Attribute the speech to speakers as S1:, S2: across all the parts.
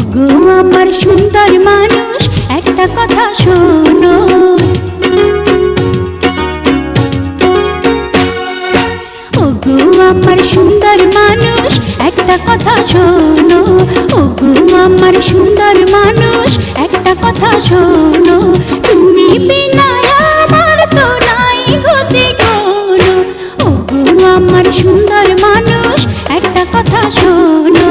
S1: ওগো আমার সুন্দর মানুষ একটা কথা শোনো, ওগো আমার সুন্দর মানুষ একটা কথা শোনো, ওগো আমার সুন্দর মানুষ একটা কথা শোনো, তুমি বিনা আমার তো নাই গতি কোনো, ওগো আমার সুন্দর মানুষ একটা কথা শোনো।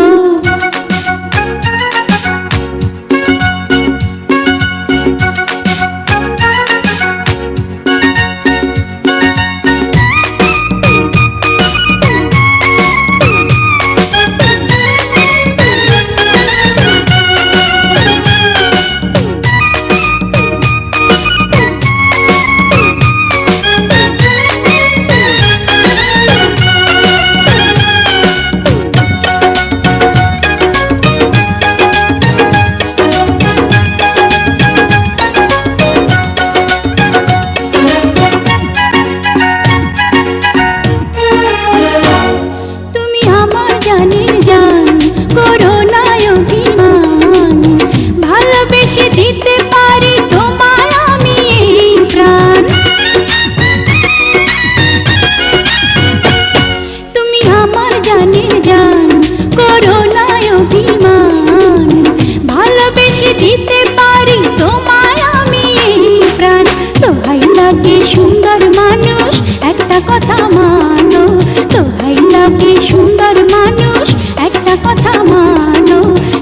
S1: সুন্দর মানুষ একটা কথা মানো, দোহাই লাগে সুন্দর মানুষ একটা কথা মানো,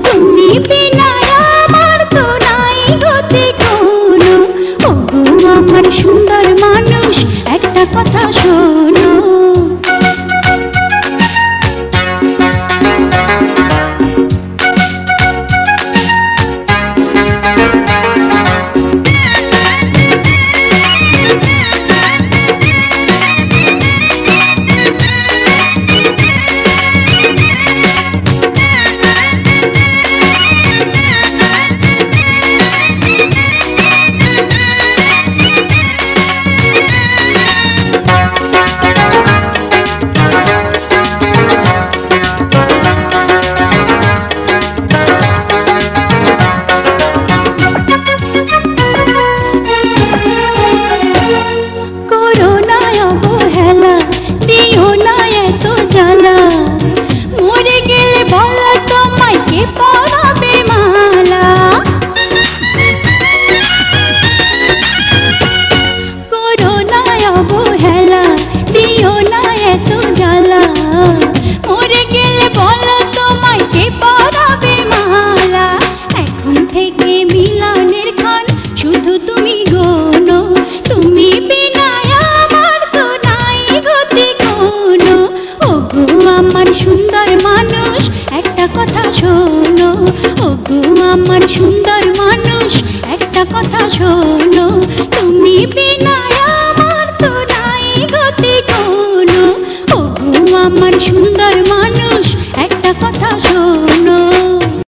S1: তুমি বিনা আমার তো নাই গতি কোনো, ওগো আমার সুন্দর মানুষ একটা কথা শোনো। সুন্দর মানুষ একটা কথা শোনো, তুমি